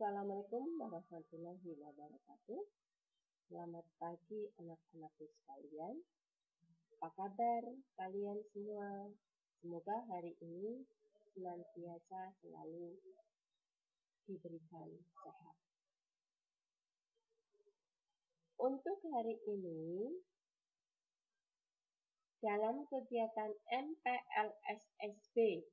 Assalamualaikum warahmatullahi wabarakatuh. Selamat pagi anak-anakku sekalian. Apa kabar kalian semua? Semoga hari ini senantiasa selalu diberikan sehat. Untuk hari ini, dalam kegiatan MPLSSB,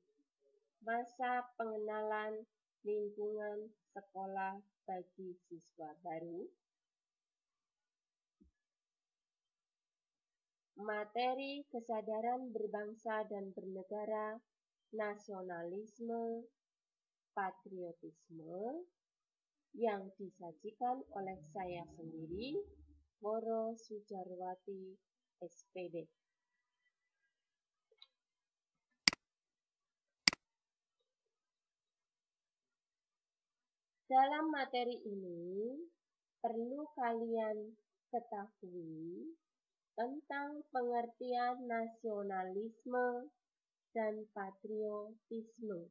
masa pengenalan lingkungan sekolah bagi siswa baru, materi kesadaran berbangsa dan bernegara, nasionalisme, patriotisme, yang disajikan oleh saya sendiri, Woro Sujarwati, SPD. Dalam materi ini, perlu kalian ketahui tentang pengertian nasionalisme dan patriotisme.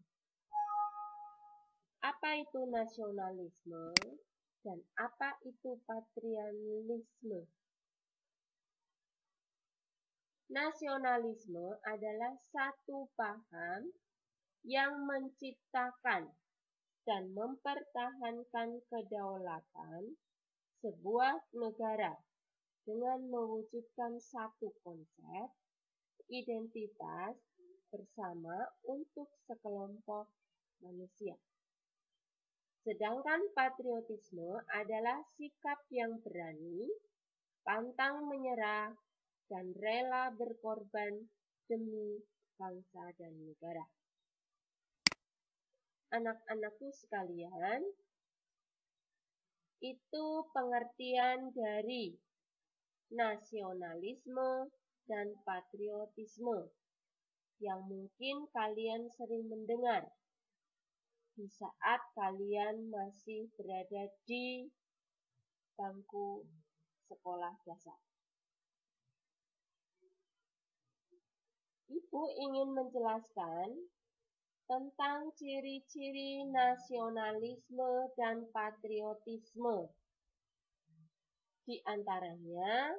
Apa itu nasionalisme dan apa itu patriotisme? Nasionalisme adalah satu paham yang menciptakan dan mempertahankan kedaulatan sebuah negara dengan mewujudkan satu konsep, identitas bersama untuk sekelompok manusia. Sedangkan patriotisme adalah sikap yang berani, pantang menyerah, dan rela berkorban demi bangsa dan negara. Anak-anakku sekalian, itu pengertian dari nasionalisme dan patriotisme yang mungkin kalian sering mendengar di saat kalian masih berada di bangku sekolah dasar. Ibu ingin menjelaskan tentang ciri-ciri nasionalisme dan patriotisme. Di antaranya,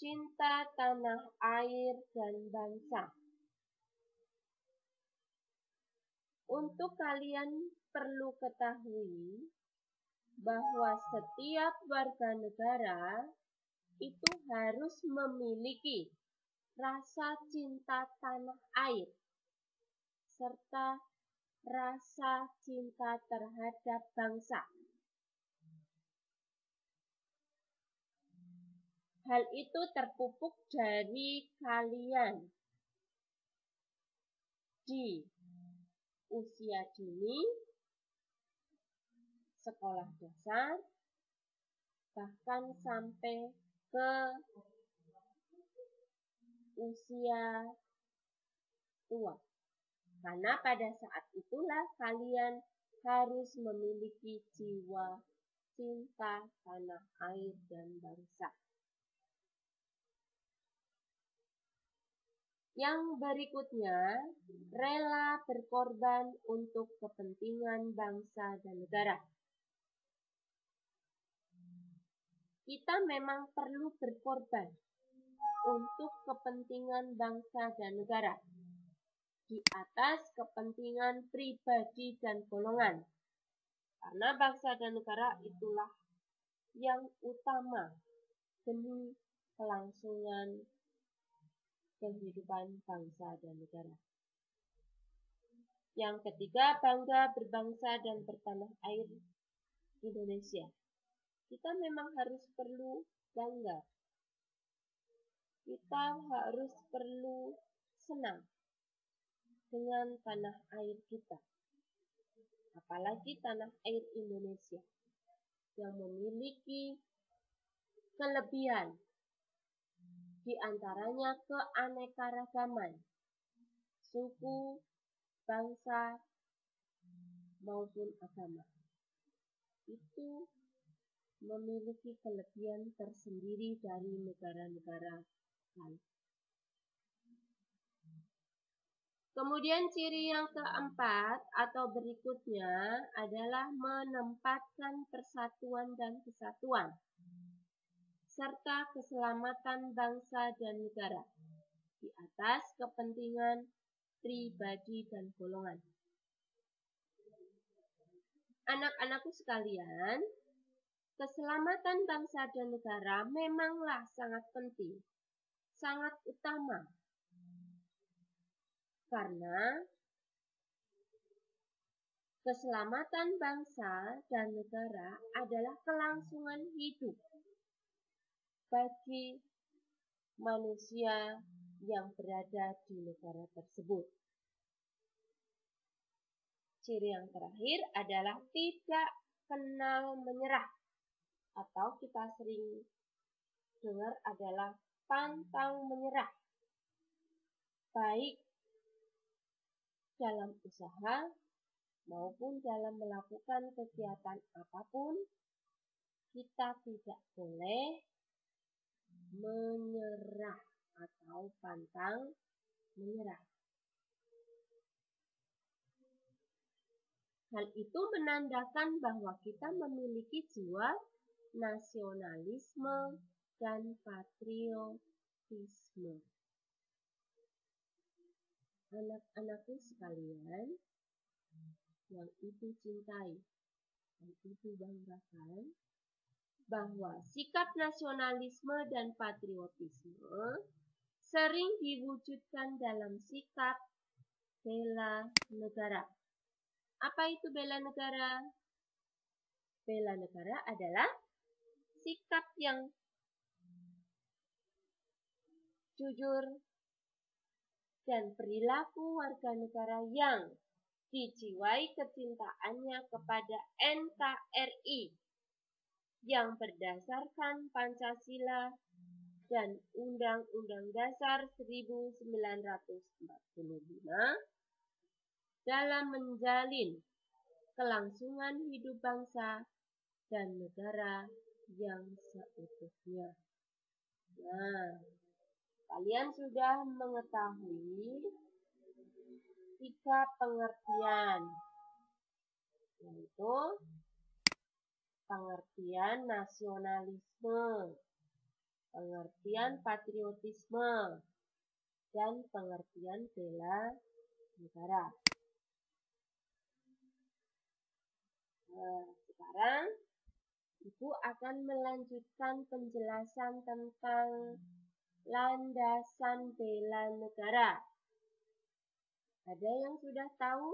cinta tanah air dan bangsa. Untuk kalian perlu ketahui bahwa setiap warga negara itu harus memiliki rasa cinta tanah air serta rasa cinta terhadap bangsa. Hal itu terpupuk dari kalian di usia dini, sekolah dasar, bahkan sampai ke usia tua. Karena pada saat itulah kalian harus memiliki jiwa cinta tanah air dan bangsa. Yang berikutnya, rela berkorban untuk kepentingan bangsa dan negara. Kita memang perlu berkorban untuk kepentingan bangsa dan negara di atas kepentingan pribadi dan golongan. Karena bangsa dan negara itulah yang utama demi kelangsungan kehidupan bangsa dan negara. Yang ketiga, bangga berbangsa dan bertanah air Indonesia. Kita memang harus perlu bangga. Kita harus perlu senang dengan tanah air kita. Apalagi tanah air Indonesia yang memiliki kelebihan, di antaranya keanekaragaman suku, bangsa, maupun agama. Itu memiliki kelebihan tersendiri dari negara-negara lain. Kemudian ciri yang keempat atau berikutnya adalah menempatkan persatuan dan kesatuan serta keselamatan bangsa dan negara di atas kepentingan pribadi dan golongan. Anak-anakku sekalian, keselamatan bangsa dan negara memanglah sangat penting, sangat utama. Karena keselamatan bangsa dan negara adalah kelangsungan hidup bagi manusia yang berada di negara tersebut. Ciri yang terakhir adalah tidak kenal menyerah, atau kita sering dengar adalah pantang menyerah, baik dalam usaha maupun dalam melakukan kegiatan apapun. Kita tidak boleh menyerah atau pantang menyerah. Hal itu menandakan bahwa kita memiliki jiwa nasionalisme dan patriotisme. Anak-anakku sekalian yang ibu cintai dan ibu banggakan, bahwa sikap nasionalisme dan patriotisme sering diwujudkan dalam sikap bela negara. Apa itu bela negara? Bela negara adalah sikap yang jujur dan perilaku warga negara yang dijiwai kecintaannya kepada NKRI yang berdasarkan Pancasila dan Undang-Undang Dasar 1945 dalam menjalin kelangsungan hidup bangsa dan negara yang seutuhnya. Nah, kalian sudah mengetahui 3 pengertian, yaitu pengertian nasionalisme, pengertian patriotisme, dan pengertian bela negara. Nah, sekarang Ibu akan melanjutkan penjelasan tentang landasan bela negara. Ada yang sudah tahu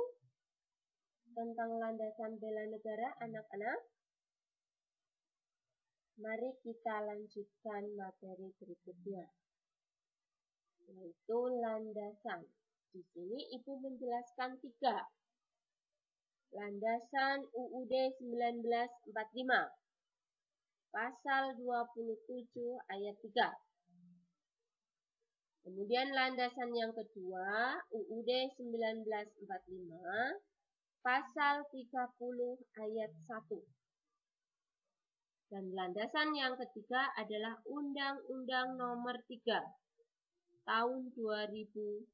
tentang landasan bela negara, anak-anak? Mari kita lanjutkan materi berikutnya, yaitu landasan. Di sini Ibu menjelaskan 3. Landasan UUD 1945, pasal 27 ayat 3. Kemudian landasan yang kedua, UUD 1945, pasal 30 ayat 1. Dan landasan yang ketiga adalah Undang-Undang Nomor 3 Tahun 2002.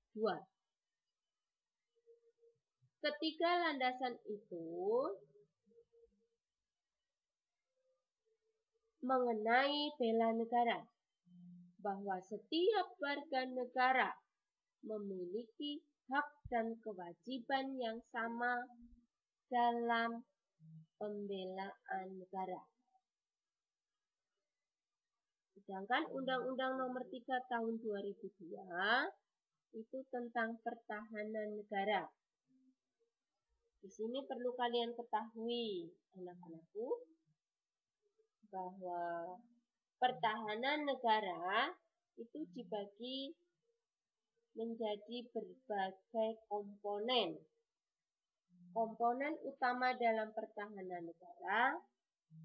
Ketiga landasan itu mengenai bela negara, bahwa setiap warga negara memiliki hak dan kewajiban yang sama dalam pembelaan negara. Sedangkan Undang-Undang Nomor 3 Tahun 2002 itu tentang pertahanan negara. Di sini perlu kalian ketahui, anak-anakku, bahwa pertahanan negara itu dibagi menjadi berbagai komponen. Komponen utama dalam pertahanan negara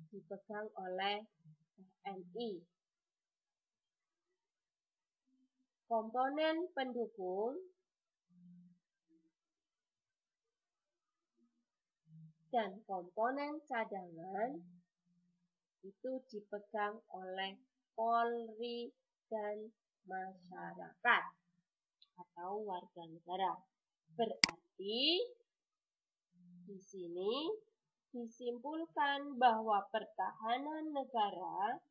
dipegang oleh TNI. Komponen pendukung dan komponen cadangan itu dipegang oleh Polri dan masyarakat atau warga negara. Berarti di sini disimpulkan bahwa pertahanan negara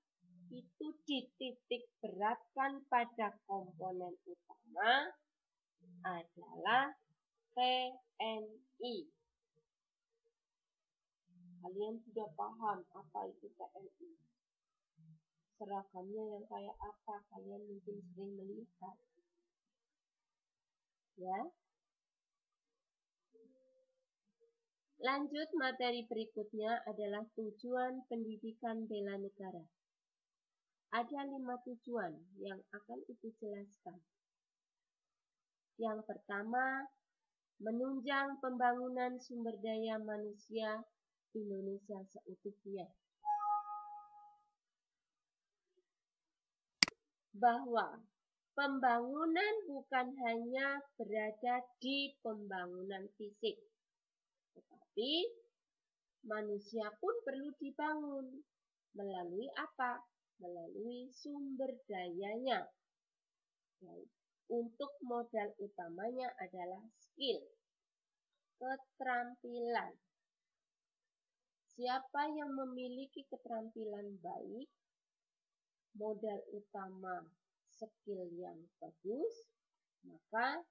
itu dititik beratkan pada komponen utama adalah TNI. Kalian sudah paham apa itu TNI? Seragamnya yang kayak apa? Kalian mungkin sering melihat. Ya. Lanjut, materi berikutnya adalah tujuan pendidikan bela negara. Ada 5 tujuan yang akan Ibu jelaskan. Yang pertama, menunjang pembangunan sumber daya manusia Indonesia seutuhnya. Bahwa pembangunan bukan hanya berada di pembangunan fisik, tetapi manusia pun perlu dibangun. Melalui apa? Melalui sumber dayanya. Untuk modal utamanya adalah skill, keterampilan. Siapa yang memiliki keterampilan baik, modal utama skill yang bagus, maka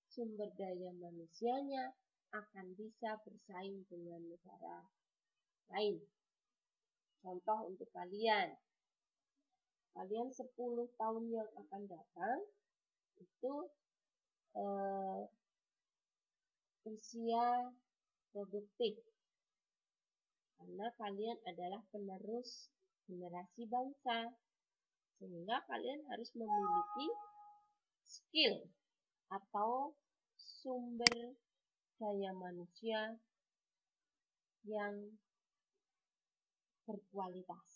sumber daya manusianya akan bisa bersaing dengan negara lain. Contoh untuk kalian 10 tahun yang akan datang itu usia produktif, karena kalian adalah penerus generasi bangsa, sehingga kalian harus memiliki skill atau sumber daya manusia yang berkualitas,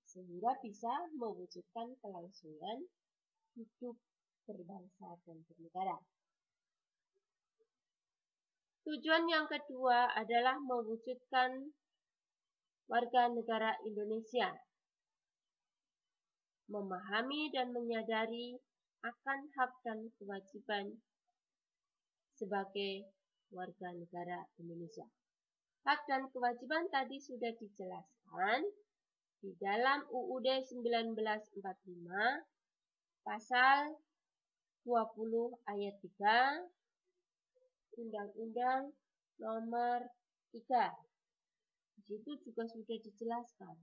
sehingga bisa mewujudkan kelangsungan hidup berbangsa dan bernegara. Tujuan yang kedua adalah mewujudkan warga negara Indonesia memahami dan menyadari akan hak dan kewajiban sebagai warga negara Indonesia. Hak dan kewajiban tadi sudah dijelaskan di dalam UUD 1945 pasal 20 ayat 3 Undang-Undang nomor 3. Di situ juga sudah dijelaskan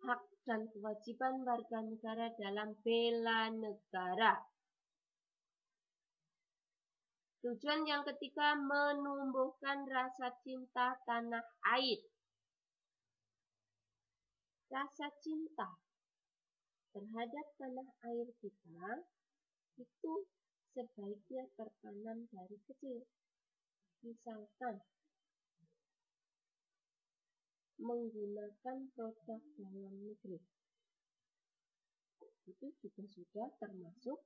hak dan kewajiban warga negara dalam bela negara. Tujuan yang ketiga, menumbuhkan rasa cinta tanah air. Rasa cinta terhadap tanah air kita itu sebaiknya tertanam dari kecil. Misalkan menggunakan produk dalam negeri, itu juga sudah termasuk